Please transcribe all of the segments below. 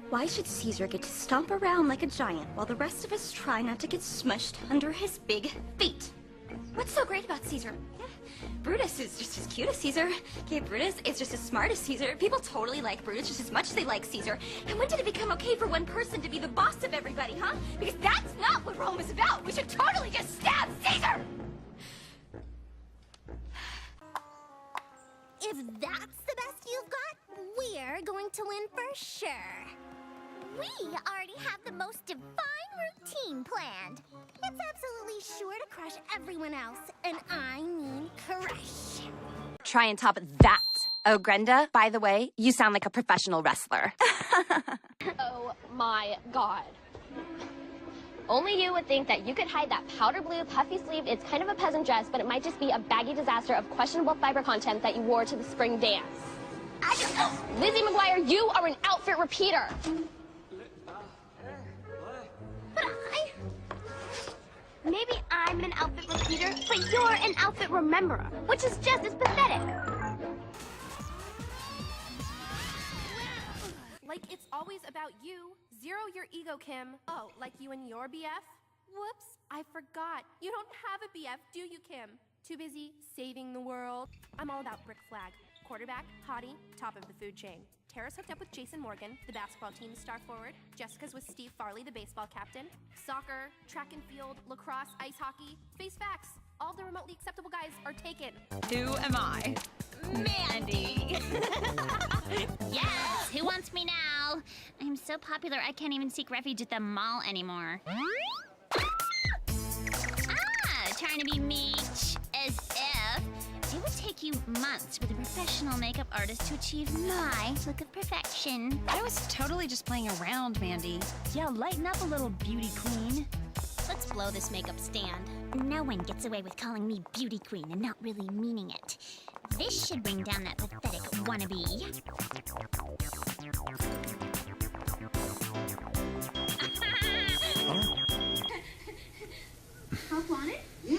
Why should Caesar get to stomp around like a giant while the rest of us try not to get smushed under his big feet? What's so great about Caesar? Brutus is just as cute as Caesar. Okay, Brutus is just as smart as Caesar. People totally like Brutus just as much as they like Caesar. And when did it become okay for one person to be the boss of everybody, huh? Because that's not what Rome is about. We should totally just stab Caesar! If that's the best you've got, we're going to win for sure. We already have the most divine routine planned. It's absolutely sure to crush everyone else, and I mean crush. Try and top that. Oh, Grenda, by the way, you sound like a professional wrestler. Oh my god. Only you would think that you could hide that powder blue, puffy sleeved, it's kind of a peasant dress, but it might just be a baggy disaster of questionable fiber content that you wore to the spring dance. Lizzie McGuire, you are an outfit repeater. But maybe I'm an outfit repeater, but you're an outfit rememberer, which is just as pathetic. Like it's always about you. Zero your ego, Kim. Oh, like you and your BF? Whoops, I forgot. You don't have a BF, do you, Kim? Too busy saving the world. I'm all about Brick Flag. Quarterback, hottie, top of the food chain. Tara's hooked up with Jason Morgan, the basketball team's star forward. Jessica's with Steve Farley, the baseball captain. Soccer, track and field, lacrosse, ice hockey. Face facts. All the remotely acceptable guys are taken. Who am I? Mandy. Yes, who wants me now? I'm so popular I can't even seek refuge at the mall anymore. Trying to be Meech, as if. It would take you months with a professional makeup artist to achieve my look of perfection. I was totally just playing around, Mandy. Yeah, lighten up a little, beauty queen. Let's blow this makeup stand. No one gets away with calling me beauty queen and not really meaning it. This should bring down that pathetic wannabe. Help wanted? Yeah,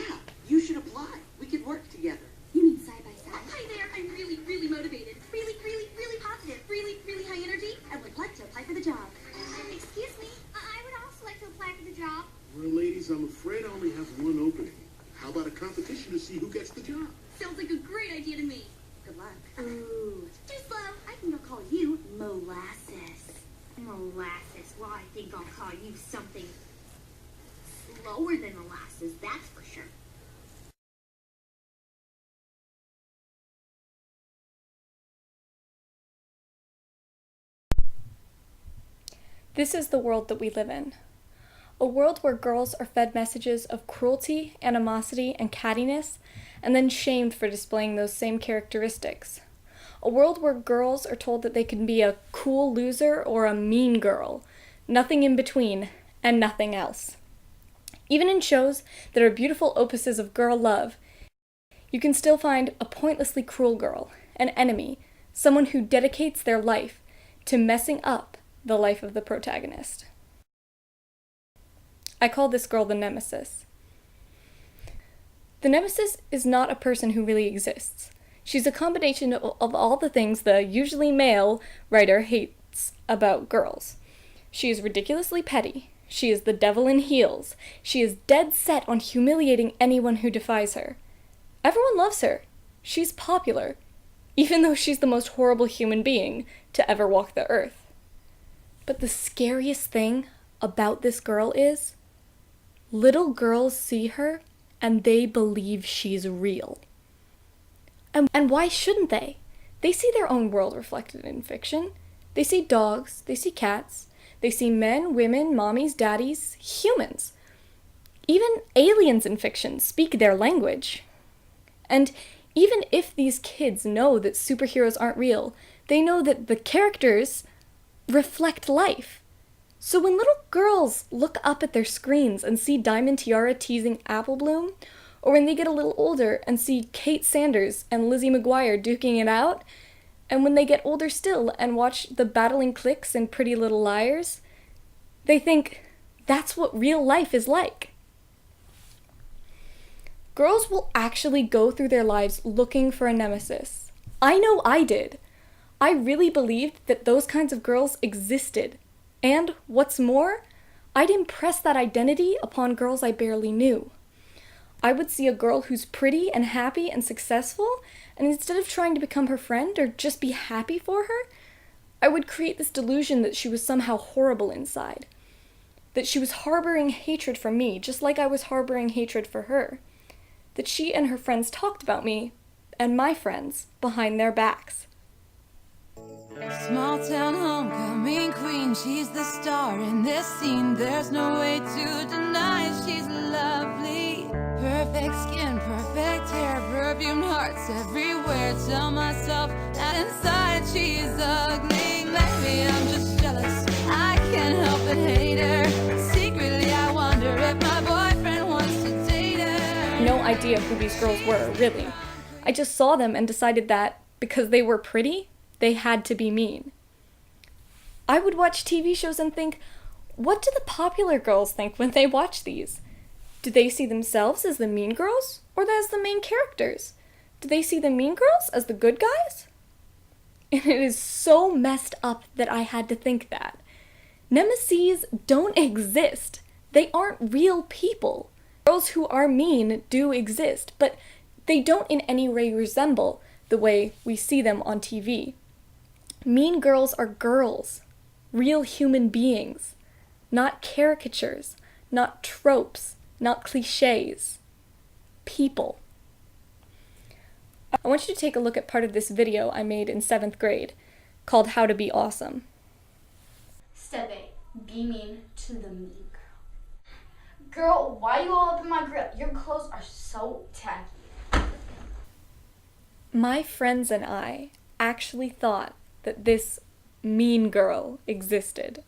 you should apply. We could work together. You mean side by side? Hi there, I'm really, really motivated. Really, really, really positive. Really, really high energy. I would like to apply for the job. Excuse me, I would also like to apply for the job. Well, ladies, I'm afraid I only have one opening. How about a competition to see who gets the job? Sounds like a great idea to me. Good luck. Ooh, too slow. I think I'll call you Molasses. Molasses? Well, I think I'll call you something slower than molasses, that's for sure. This is the world that we live in. A world where girls are fed messages of cruelty, animosity, and cattiness, and then shamed for displaying those same characteristics. A world where girls are told that they can be a cool loser or a mean girl, nothing in between, and nothing else. Even in shows that are beautiful opuses of girl love, you can still find a pointlessly cruel girl, an enemy, someone who dedicates their life to messing up the life of the protagonist. I call this girl the Nemesis. The Nemesis is not a person who really exists. She's a combination of all the things the usually male writer hates about girls. She is ridiculously petty. She is the devil in heels. She is dead set on humiliating anyone who defies her. Everyone loves her. She's popular, even though she's the most horrible human being to ever walk the earth. But the scariest thing about this girl is, little girls see her and they believe she's real. And why shouldn't they? They see their own world reflected in fiction. They see dogs, they see cats, they see men, women, mommies, daddies, humans. Even aliens in fiction speak their language. And even if these kids know that superheroes aren't real, they know that the characters reflect life. So when little girls look up at their screens and see Diamond Tiara teasing Apple Bloom, or when they get a little older and see Kate Sanders and Lizzie McGuire duking it out, and when they get older still and watch the battling cliques and Pretty Little Liars, they think that's what real life is like. Girls will actually go through their lives looking for a nemesis. I know I did. I really believed that those kinds of girls existed, And, what's more, I'd impress that identity upon girls I barely knew. I would see a girl who's pretty and happy and successful, and instead of trying to become her friend or just be happy for her, I would create this delusion that she was somehow horrible inside. That she was harboring hatred for me, just like I was harboring hatred for her. That she and her friends talked about me, and my friends, behind their backs. Small town homecoming queen, she's the star in this scene. There's no way to deny she's lovely. Perfect skin, perfect hair, perfumed hearts everywhere. Tell myself that inside she's ugly. Maybe I'm just jealous, I can't help but hate her. Secretly I wonder if my boyfriend wants to date her. No idea who these girls were, really. I just saw them and decided that, because they were pretty, they had to be mean. I would watch TV shows and think, what do the popular girls think when they watch these? Do they see themselves as the mean girls, or as the main characters? Do they see the mean girls as the good guys? And it is so messed up that I had to think that. Nemesis don't exist. They aren't real people. Girls who are mean do exist, but they don't in any way resemble the way we see them on TV. Mean girls are girls, real human beings, not caricatures, not tropes, not cliches. People. I want you to take a look at part of this video I made in 7th grade called How to Be Awesome. Step 8. Be mean to the mean girl. Girl, why are you all up in my grill? Your clothes are so tacky. My friends and I actually thought that this mean girl existed.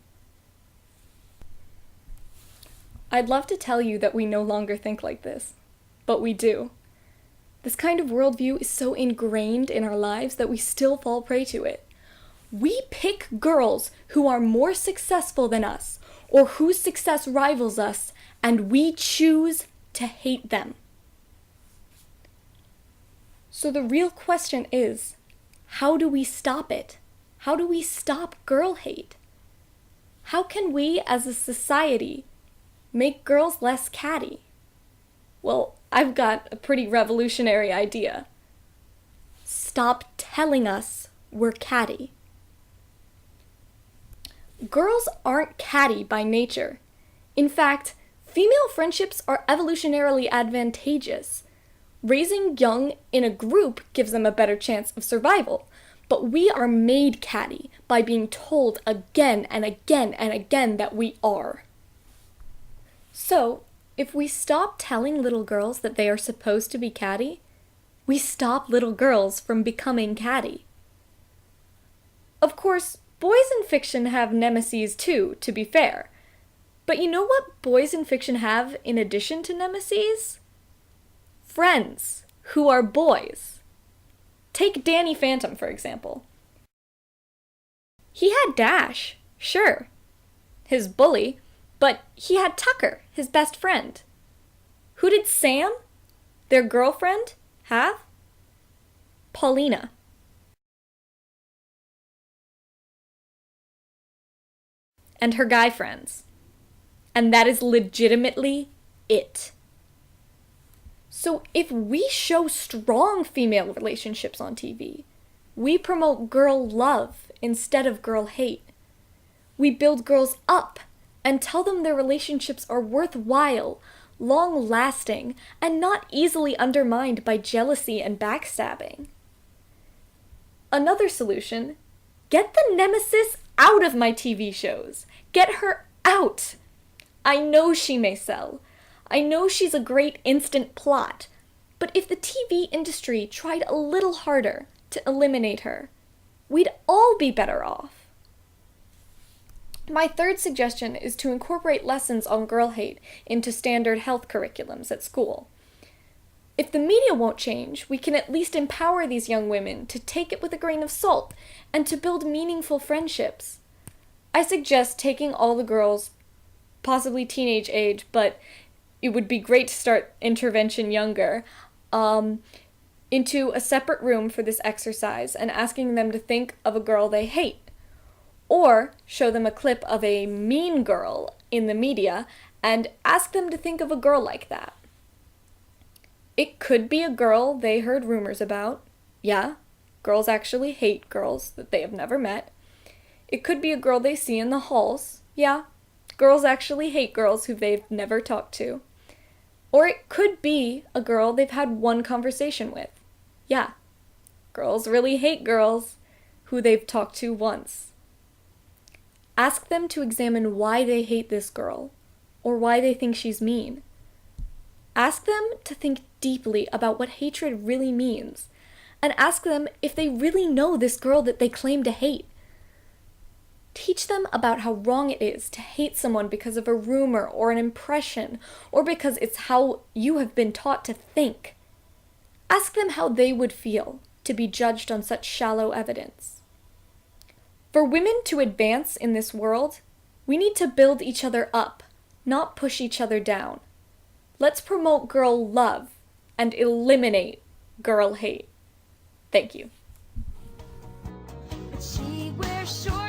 I'd love to tell you that we no longer think like this, but we do. This kind of worldview is so ingrained in our lives that we still fall prey to it. We pick girls who are more successful than us, or whose success rivals us, and we choose to hate them. So the real question is, how do we stop it? How do we stop girl hate? How can we, as a society, make girls less catty? Well, I've got a pretty revolutionary idea. Stop telling us we're catty. Girls aren't catty by nature. In fact, female friendships are evolutionarily advantageous. Raising young in a group gives them a better chance of survival, but we are made catty by being told again and again and again that we are. So, if we stop telling little girls that they are supposed to be catty, we stop little girls from becoming catty. Of course, boys in fiction have nemesis too, to be fair. But you know what boys in fiction have in addition to nemesis? Friends, who are boys. Take Danny Phantom, for example. He had Dash, sure, his bully, but he had Tucker, his best friend. Who did Sam, their girlfriend, have? Paulina. And her guy friends. And that is legitimately it. So if we show strong female relationships on TV, we promote girl love instead of girl hate. We build girls up and tell them their relationships are worthwhile, long-lasting, and not easily undermined by jealousy and backstabbing. Another solution: get the Nemesis out of my TV shows. Get her out. I know she may sell. I know she's a great instant plot. But if the TV industry tried a little harder to eliminate her, we'd all be better off. My third suggestion is to incorporate lessons on girl hate into standard health curriculums at school. If the media won't change, we can at least empower these young women to take it with a grain of salt and to build meaningful friendships. I suggest taking all the girls, possibly teenage age, but it would be great to start intervention younger, into a separate room for this exercise and asking them to think of a girl they hate. Or show them a clip of a mean girl in the media and ask them to think of a girl like that. It could be a girl they heard rumors about. Yeah, girls actually hate girls that they have never met. It could be a girl they see in the halls. Yeah, girls actually hate girls who they've never talked to. Or it could be a girl they've had one conversation with. Yeah, girls really hate girls who they've talked to once. Ask them to examine why they hate this girl, or why they think she's mean. Ask them to think deeply about what hatred really means, and ask them if they really know this girl that they claim to hate. Teach them about how wrong it is to hate someone because of a rumor or an impression, or because it's how you have been taught to think. Ask them how they would feel to be judged on such shallow evidence. For women to advance in this world, we need to build each other up, not push each other down. Let's promote girl love and eliminate girl hate. Thank you. She wears short